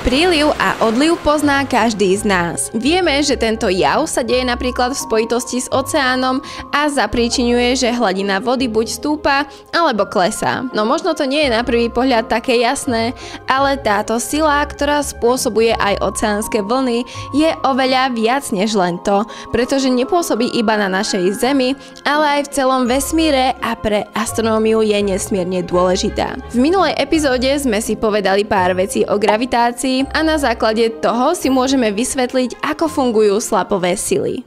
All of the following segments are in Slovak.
Príliv a odliv pozná každý z nás. Vieme, že tento jav sa deje napríklad v spojitosti s oceánom a zapríčiňuje, že hladina vody buď stúpa alebo klesá. No možno to nie je na prvý pohľad také jasné, ale táto sila, ktorá spôsobuje aj oceánske vlny, je oveľa viac než len to, pretože nepôsobí iba na našej Zemi, ale aj v celom vesmíre a pre astronómiu je nesmierne dôležitá. V minulej epizóde sme si povedali pár vecí o gravitácii a na základe toho si môžeme vysvetliť, ako fungujú slapové sily.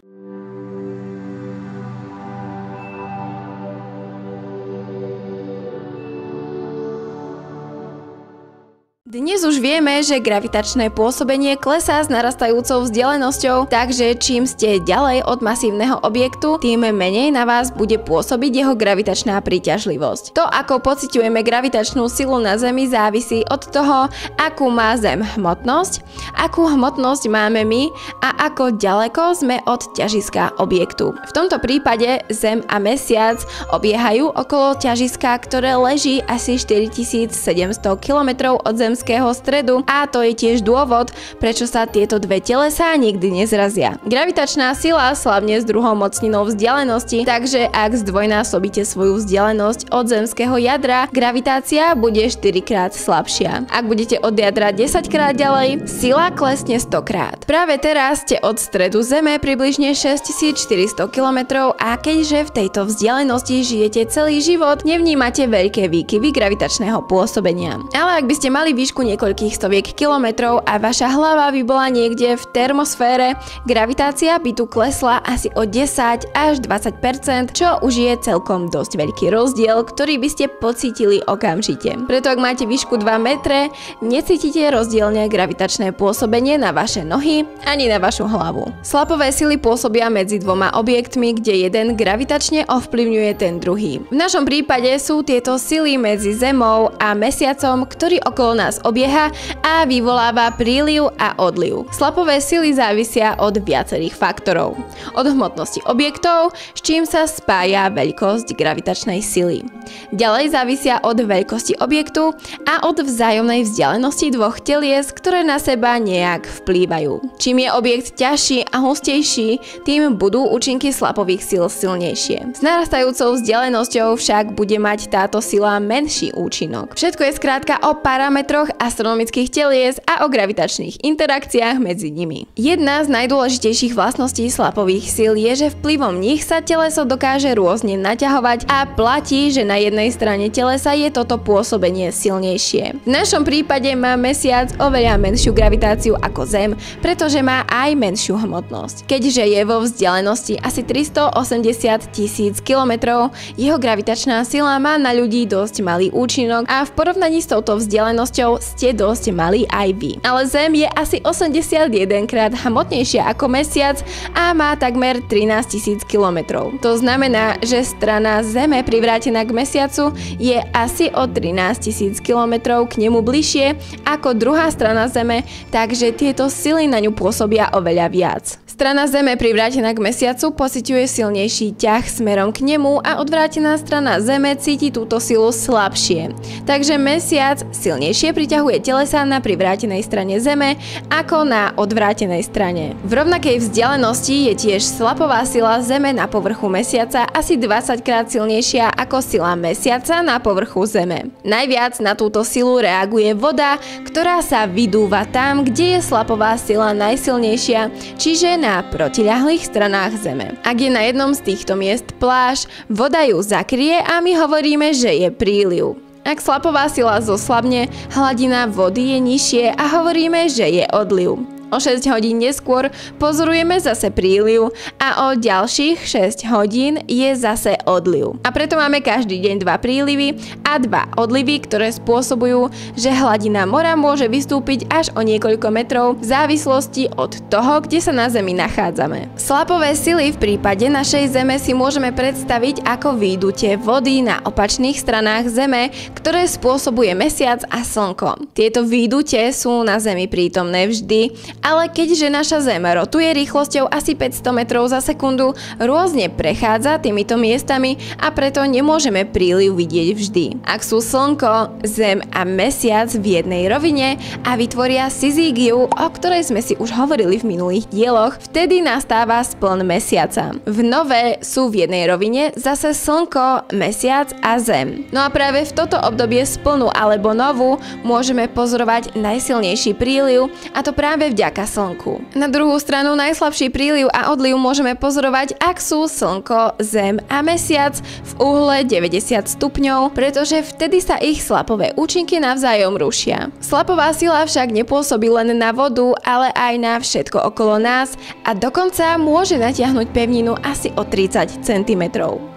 Dnes už vieme, že gravitačné pôsobenie klesá s narastajúcou vzdialenosťou, takže čím ste ďalej od masívneho objektu, tým menej na vás bude pôsobiť jeho gravitačná príťažlivosť. To, ako pociťujeme gravitačnú silu na Zemi, závisí od toho, akú má Zem hmotnosť, akú hmotnosť máme my a ako ďaleko sme od ťažiska objektu. V tomto prípade Zem a Mesiac obiehajú okolo ťažiska, ktoré leží asi 4700 km od zemského stredu a to je tiež dôvod, prečo sa tieto dve telesá nikdy nezrazia. Gravitačná sila slabne s druhou mocninou vzdialenosti, takže ak zdvojnásobíte svoju vzdialenosť od zemského jadra, gravitácia bude 4-krát slabšia. Ak budete od jadra 10-krát ďalej, sila klesne 100-krát. Práve teraz ste od stredu Zeme približne 6400 km a keďže v tejto vzdialenosti žijete celý život, nevnímate veľké výkyvy gravitačného pôsobenia. Ale ak by ste mali výšku niekoľkých stoviek kilometrov a vaša hlava by bola niekde v termosfére, gravitácia by tu klesla asi o 10 až 20%, čo už je celkom dosť veľký rozdiel, ktorý by ste pocítili okamžite. Preto ak máte výšku 2 metre, necítite rozdielne gravitačné pôsobenie na vaše nohy ani na vašu hlavu. Slapové sily pôsobia medzi dvoma objektmi, kde jeden gravitačne ovplyvňuje ten druhý. V našom prípade sú tieto sily medzi Zemou a Mesiacom, ktorý okolo nás obieha a vyvoláva príliv a odliv. Slapové sily závisia od viacerých faktorov. Od hmotnosti objektov, s čím sa spája veľkosť gravitačnej sily. Ďalej závisia od veľkosti objektu a od vzájomnej vzdialenosti dvoch telies, ktoré na seba nejak vplývajú. Čím je objekt ťažší a hustejší, tým budú účinky slapových síl silnejšie. S narastajúcou vzdialenosťou však bude mať táto sila menší účinok. Všetko je skrátka o parametroch astronomických telies a o gravitačných interakciách medzi nimi. Jedna z najdôležitejších vlastností slapových síl je, že vplyvom nich sa teleso dokáže rôzne naťahovať a platí, že na jednej strane telesa je toto pôsobenie silnejšie. V našom prípade má Mesiac oveľa menšiu gravitáciu ako Zem, pretože má aj menšiu hmotnosť. Keďže je vo vzdialenosti asi 380 000 km, jeho gravitačná sila má na ľudí dosť malý účinok a v porovnaní s touto vzdialenosťou ste dosť mali aj vy. Ale Zem je asi 81 krát hmotnejšia ako Mesiac a má takmer 13 000 km. To znamená, že strana Zeme privrátená k Mesiacu je asi o 13 000 km k nemu bližšie ako druhá strana Zeme, takže tieto sily na ňu pôsobia oveľa viac. Strana Zeme privrátená k Mesiacu pociťuje silnejší ťah smerom k nemu a odvrátená strana Zeme cíti túto silu slabšie. Takže Mesiac silnejšie priťahuje telesá na privrátenej strane Zeme ako na odvrátenej strane. V rovnakej vzdialenosti je tiež slapová sila Zeme na povrchu Mesiaca asi 20 krát silnejšia ako sila Mesiaca na povrchu Zeme. Najviac na túto silu reaguje voda, ktorá sa vydúva tam, kde je slapová sila najsilnejšia, čiže na protiľahlých stranách Zeme. Ak je na jednom z týchto miest pláž, voda ju zakrie a my hovoríme, že je príliv. Ak slapová sila zoslabne, hladina vody je nižšie a hovoríme, že je odliv. O 6 hodín neskôr pozorujeme zase príliv a o ďalších 6 hodín je zase odliv. A preto máme každý deň 2 prílivy a 2 odlivy, ktoré spôsobujú, že hladina mora môže vystúpiť až o niekoľko metrov v závislosti od toho, kde sa na Zemi nachádzame. Slapové sily v prípade našej Zeme si môžeme predstaviť ako výdutie vody na opačných stranách Zeme, ktoré spôsobuje Mesiac a Slnko. Tieto výdutie sú na Zemi prítomné vždy Ale keďže naša Zem rotuje rýchlosťou asi 500 metrov za sekundu, rôzne prechádza týmito miestami a preto nemôžeme príliv vidieť vždy. Ak sú Slnko, Zem a Mesiac v jednej rovine a vytvoria syzígiu, o ktorej sme si už hovorili v minulých dieloch, vtedy nastáva spln Mesiaca. V nove sú v jednej rovine zase Slnko, Mesiac a Zem. No a práve v toto obdobie splnu alebo novu môžeme pozorovať najsilnejší príliv, a to práve vďaka Slnku. Na druhú stranu najslabší príliv a odliv môžeme pozorovať, ak sú Slnko, Zem a Mesiac v uhle 90 stupňov, pretože vtedy sa ich slapové účinky navzájom rušia. Slapová sila však nepôsobí len na vodu, ale aj na všetko okolo nás a dokonca môže natiahnuť pevninu asi o 30 cm.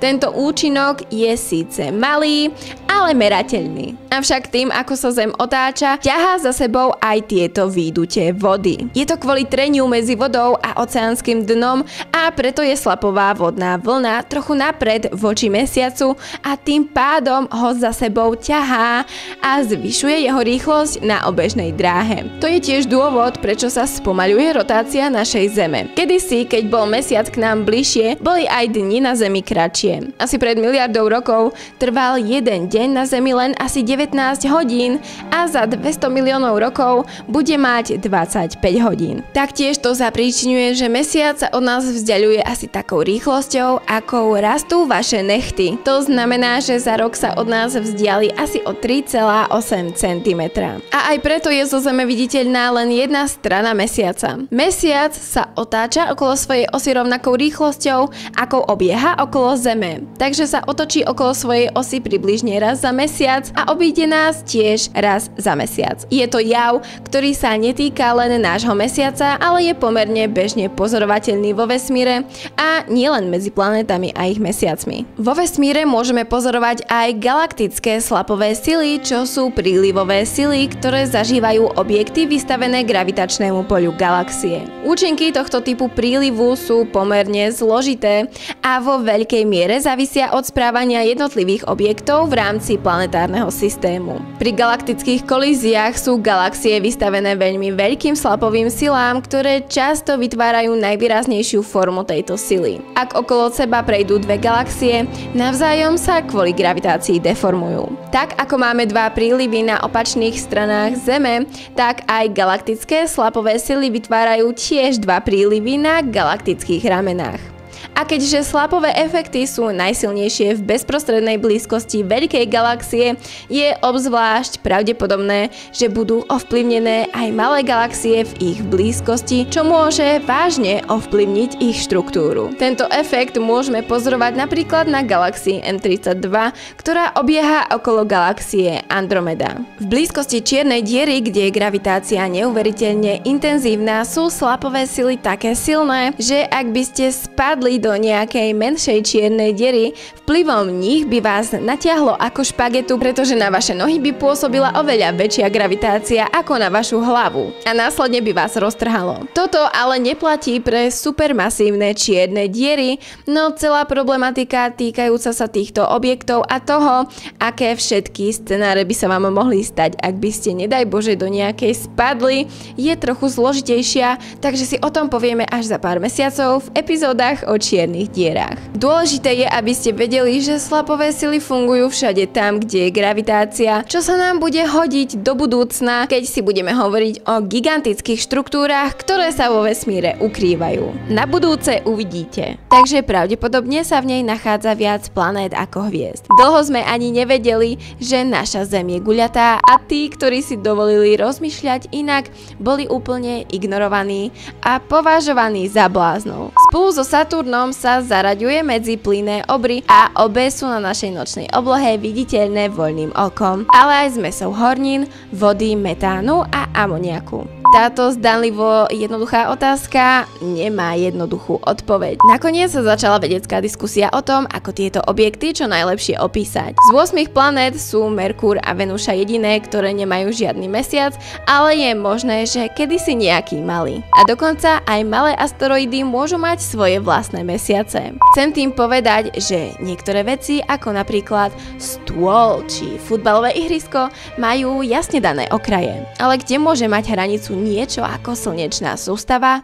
Tento účinok je síce malý, ale merateľný. Avšak tým, ako sa Zem otáča, ťahá za sebou aj tieto výdutie vody. Je to kvôli treniu medzi vodou a oceánskym dnom a preto je slapová vodná vlna trochu napred voči Mesiacu a tým pádom ho za sebou ťahá a zvyšuje jeho rýchlosť na obežnej dráhe. To je tiež dôvod, prečo sa spomaľuje rotácia našej Zeme. Kedysi, keď bol Mesiac k nám bližšie, boli aj dni na Zemi kratšie. Asi pred miliardou rokov trval jeden deň na Zemi len asi 19 hodín a za 200 miliónov rokov bude mať 25 hodín. Taktiež to zapríčiňuje, že Mesiac sa od nás vzdialuje asi takou rýchlosťou, akou rastú vaše nechty. To znamená, že za rok sa od nás vzdiali asi o 3,8 cm. A aj preto je zo Zeme viditeľná len jedna strana Mesiaca. Mesiac sa otáča okolo svojej osy rovnakou rýchlosťou, akou obieha okolo Zeme. Takže sa otočí okolo svojej osy približne raz za mesiac a obíde nás tiež raz za mesiac. Je to jav, ktorý sa netýka len nášho Mesiaca, ale je pomerne bežne pozorovateľný vo vesmíre a nielen medzi planetami a ich mesiacmi. Vo vesmíre môžeme pozorovať aj galaktické slapové sily, čo sú prílivové sily, ktoré zažívajú objekty vystavené gravitačnému poľu galaxie. Účinky tohto typu prílivu sú pomerne zložité a vo veľkej miere závisia od správania jednotlivých objektov v rámci planetárneho systému. Pri galaktických kolíziách sú galaxie vystavené veľmi veľkým slapovým silám, ktoré často vytvárajú najvýraznejšiu formu tejto sily. Ak okolo seba prejdú dve galaxie, navzájom sa kvôli gravitácii deformujú. Tak ako máme dva prílivy na opačných stranách Zeme, tak aj galaktické slapové sily vytvárajú tiež dva prílivy na galaktických ramenách. A keďže slapové efekty sú najsilnejšie v bezprostrednej blízkosti veľkej galaxie, je obzvlášť pravdepodobné, že budú ovplyvnené aj malé galaxie v ich blízkosti, čo môže vážne ovplyvniť ich štruktúru. Tento efekt môžeme pozorovať napríklad na galaxii M32, ktorá obieha okolo galaxie Andromeda. V blízkosti čiernej diery, kde je gravitácia neuveriteľne intenzívna, sú slapové sily také silné, že ak by ste spadli do nejakej menšej čiernej diery, vplyvom nich by vás natiahlo ako špagetu, pretože na vaše nohy by pôsobila oveľa väčšia gravitácia ako na vašu hlavu a následne by vás roztrhalo. Toto ale neplatí pre supermasívne čierne diery, no celá problematika týkajúca sa týchto objektov a toho, aké všetky scenáre by sa vám mohli stať, ak by ste nedaj Bože do nejakej spadli, je trochu zložitejšia, takže si o tom povieme až za pár mesiacov v epizódach o čiernych dierách. Dôležité je, aby ste vedeli, že slapové sily fungujú všade tam, kde je gravitácia, čo sa nám bude hodiť do budúcna, keď si budeme hovoriť o gigantických štruktúrach, ktoré sa vo vesmíre ukrývajú. Na budúce uvidíte. Takže pravdepodobne sa v nej nachádza viac planét ako hviezd. Dlho sme ani nevedeli, že naša Zem je guľatá a tí, ktorí si dovolili rozmýšľať inak, boli úplne ignorovaní a považovaní za bláznov. Spolu so Saturnom sa zaraďuje medzi plynné obry a obe sú na našej nočnej oblohe viditeľné voľným okom, ale aj zmesou hornín, vody, metánu a amoniaku. Táto zdanlivo jednoduchá otázka nemá jednoduchú odpoveď. Nakoniec sa začala vedecká diskusia o tom, ako tieto objekty čo najlepšie opísať. Z 8 planét sú Merkúr a Venuša jediné, ktoré nemajú žiadny mesiac, ale je možné, že kedysi nejaký mali. A dokonca aj malé asteroidy môžu mať svoje vlastné mesiace. Chcem tým povedať, že niektoré veci, ako napríklad stôl či futbalové ihrisko, majú jasne dané okraje. Ale kde môže mať hranicu niečo ako slnečná sústava?